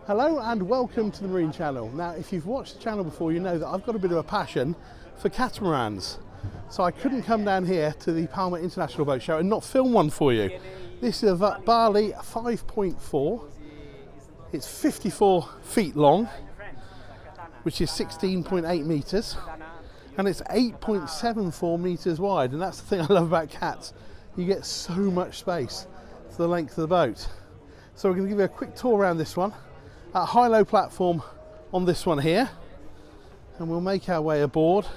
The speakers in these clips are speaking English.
Hello and welcome to the Marine Channel. Now, if you've watched the channel before, you know that I've got a bit of a passion for catamarans. So I couldn't come down here to the Palma International Boat Show and not film one for you. This is a Bali 5.4. It's 54 feet long, which is 16.8 meters, and it's 8.74 meters wide. And that's the thing I love about cats. You get so much space for the length of the boat. So we're going to give you a quick tour around this one. At high-low platform on this one here, and we'll make our way aboard.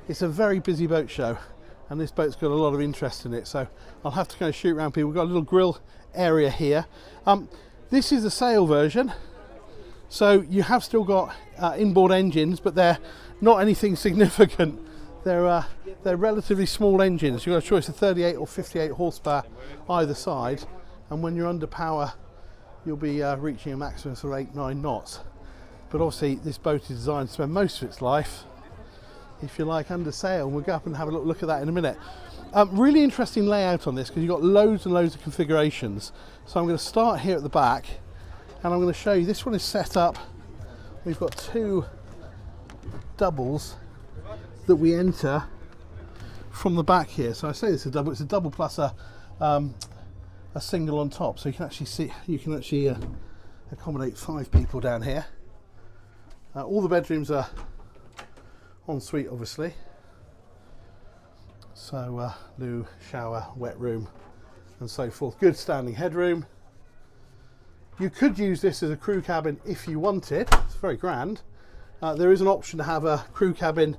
It's a very busy boat show, and this boat's got a lot of interest in it, so I'll have to kind of shoot around people. We've got a little grill area here. This is the sail version, so you have still got inboard engines, but they're not anything significant. They're relatively small engines. You've got a choice of 38 or 58 horsepower either side, and when you're under power you'll be reaching a maximum of 8-9 knots. But obviously this boat is designed to spend most of its life, if you like, under sail. We'll go up and have a look at that in a minute. Really interesting layout on this, because you've got loads and loads of configurations. So I'm going to start here at the back, and I'm going to show you. This one is set up. We've got two doubles that we enter from the back here. So I say this is a double. It's a double plus a single on top, so you can actually accommodate 5 people down here. All the bedrooms are en suite, obviously. So loo, shower, wet room, and so forth. Good standing headroom. You could use this as a crew cabin if you wanted. It's very grand. There is an option to have a crew cabin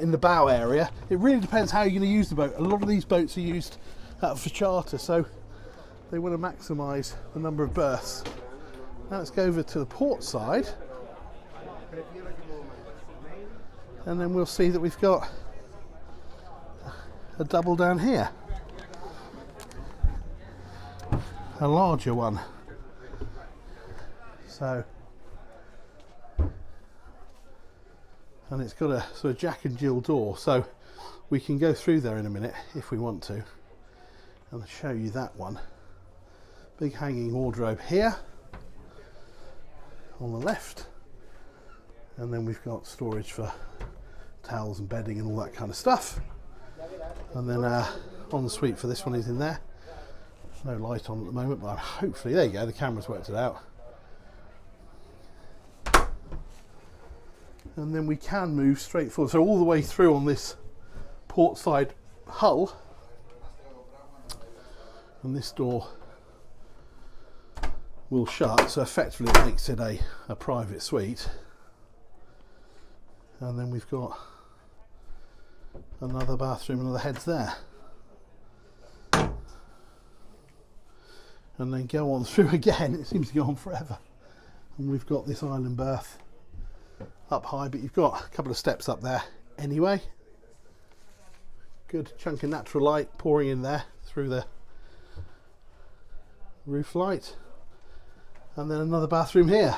in the bow area. It really depends how you're going to use the boat. A lot of these boats are used for charter, so they want to maximise the number of berths. Now let's go over to the port side, and then we'll see that we've got a double down here, a larger one. So, and it's got a sort of Jack and Jill door, so we can go through there in a minute if we want to, and I'll show you that one. Big hanging wardrobe here on the left, and then we've got storage for towels and bedding and all that kind of stuff. And then ensuite for this one is in there. No light on at the moment, but hopefully, there you go, the camera's worked it out. And then we can move straight forward, so all the way through on this port side hull, and this door will shut, so effectively it makes it a private suite. And then we've got another bathroom, another heads there, and then go on through again. It seems to go on forever. And we've got this island berth up high, but you've got a couple of steps up there anyway. Good chunk of natural light pouring in there through the roof light. And then another bathroom here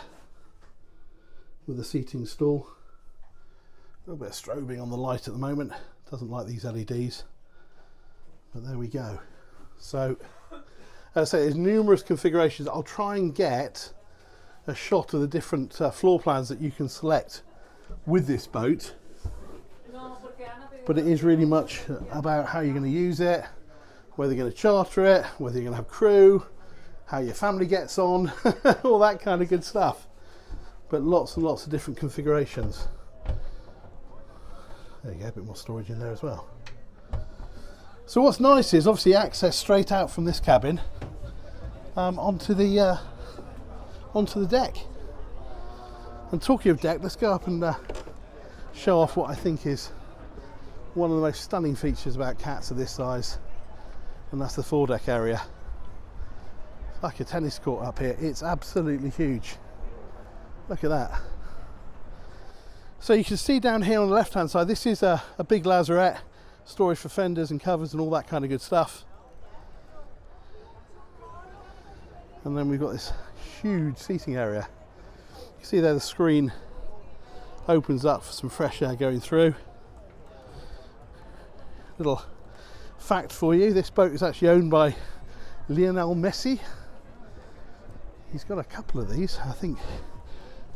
with a seating stool. A little bit of strobing on the light at the moment. Doesn't like these LEDs, but there we go. So as I say, there's numerous configurations. I'll try and get a shot of the different floor plans that you can select with this boat, but it is really much about how you're going to use it, whether you're going to charter it, whether you're going to have crew, how your family gets on, all that kind of good stuff. But lots and lots of different configurations. There you go, a bit more storage in there as well. So what's nice is obviously access straight out from this cabin onto the deck. And talking of deck, let's go up and show off what I think is one of the most stunning features about cats of this size, and that's the foredeck area. Like a tennis court up here. It's absolutely huge. Look at that. So you can see down here on the left hand side, this is a big lazarette, storage for fenders and covers and all that kind of good stuff. And then we've got this huge seating area. You can see there the screen opens up for some fresh air going through. Little fact for you, this boat is actually owned by Lionel Messi. he's got a couple of these, I think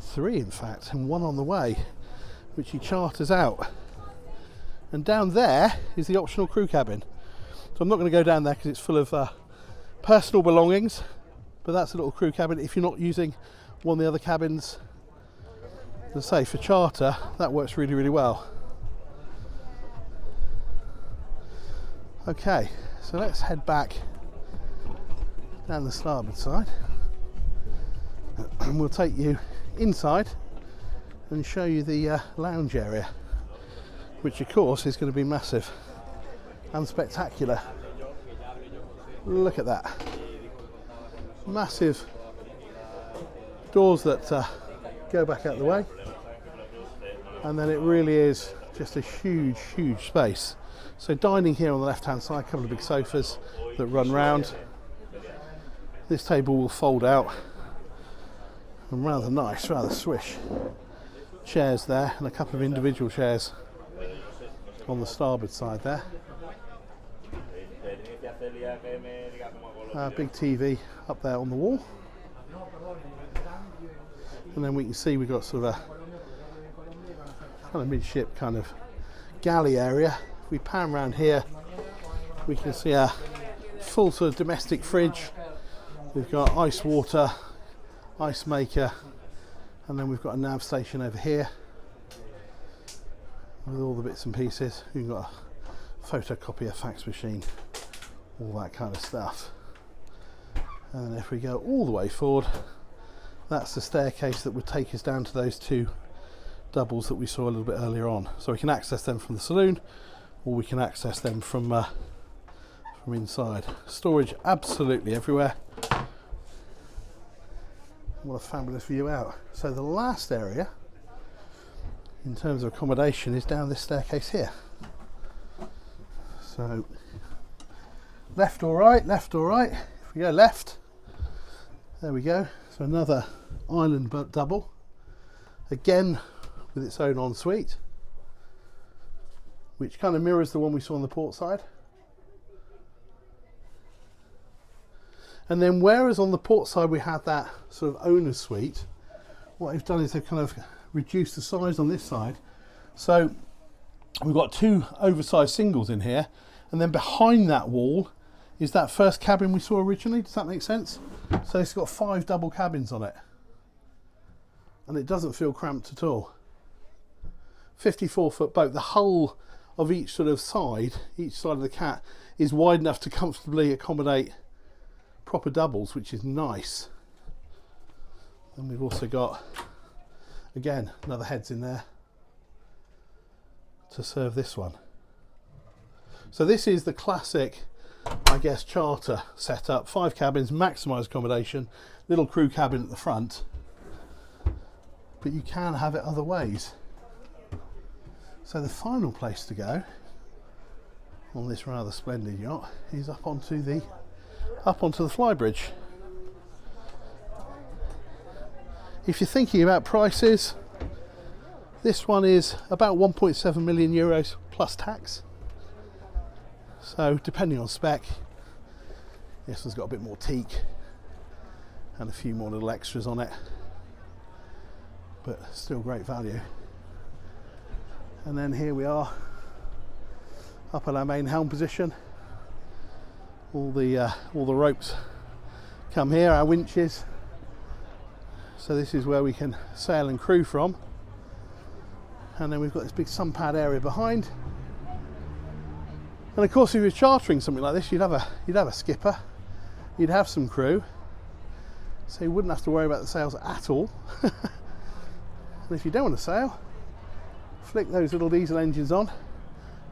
3 in fact, and 1 on the way, which he charters out. And down there is the optional crew cabin. So I'm not going to go down there because it's full of personal belongings, but that's a little crew cabin. If you're not using one of the other cabins, as I say, for charter, that works really, really well. Okay, so let's head back down the starboard side and we'll take you inside and show you the lounge area, which of course is going to be massive and spectacular. Look at that. Massive doors that go back out the way, and then it really is just a huge, huge space. So dining here on the left hand side, a couple of big sofas that run round. This table will fold out, and rather nice, rather swish chairs there, and a couple of individual chairs on the starboard side there. Big TV up there on the wall, and then we can see we've got sort of a kind of midship kind of galley area. If we pan around here, we can see a full sort of domestic fridge. We've got ice water, ice maker, and then we've got a nav station over here with all the bits and pieces. We've got a photocopier, fax machine, all that kind of stuff. And if we go all the way forward, that's the staircase that would take us down to those 2 doubles that we saw a little bit earlier on. So we can access them from the saloon, or we can access them from inside. Storage absolutely everywhere. What a fabulous view out. So the last area in terms of accommodation is down this staircase here. So left or right, left or right. If we go left, there we go. So another island double, again with its own ensuite, which kind of mirrors the one we saw on the port side. And then whereas on the port side we had that sort of owner's suite, what they've done is they've kind of reduced the size on this side. So we've got 2 oversized singles in here, and then behind that wall is that first cabin we saw originally. Does that make sense? So it's got 5 double cabins on it, and it doesn't feel cramped at all. 54-foot boat. The hull of each sort of side, each side of the cat, is wide enough to comfortably accommodate proper doubles, which is nice. And we've also got, again, another heads in there to serve this one. So this is the classic, I guess, charter setup. 5 cabins, maximised accommodation, little crew cabin at the front, but you can have it other ways. So the final place to go on this rather splendid yacht is up onto the Flybridge. If you're thinking about prices, this one is about 1.7 million euros plus tax. So depending on spec, this one's got a bit more teak and a few more little extras on it, but still great value. And then here we are up at our main helm position. All the ropes come here, our winches. So this is where we can sail and crew from. And then we've got this big sun pad area behind. And of course, if you're chartering something like this, you'd have a skipper, you'd have some crew, so you wouldn't have to worry about the sails at all. And if you don't want to sail, flick those little diesel engines on,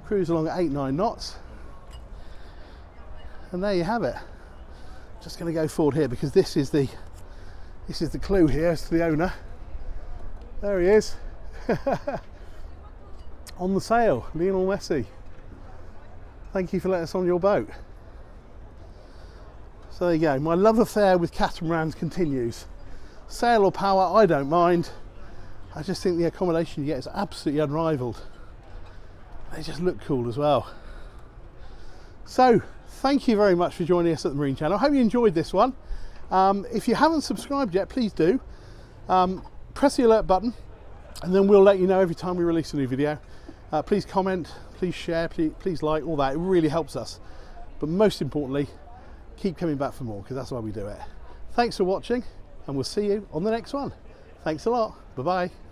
cruise along at 8-9 knots, and there you have it. Just going to go forward here because this is the clue here as to the owner. There he is. On the sail, Lionel Messi. Thank you for letting us on your boat. So there you go, my love affair with catamarans continues. Sail or power, I don't mind. I just think the accommodation you get is absolutely unrivaled. They just look cool as well. So, thank you very much for joining us at the Marine Channel. I hope you enjoyed this one. If you haven't subscribed yet, please do. Press the alert button, and then we'll let you know every time we release a new video. Please comment, please share, please like, all that. It really helps us. But most importantly, keep coming back for more, because that's why we do it. Thanks for watching, and we'll see you on the next one. Thanks a lot. Bye-bye.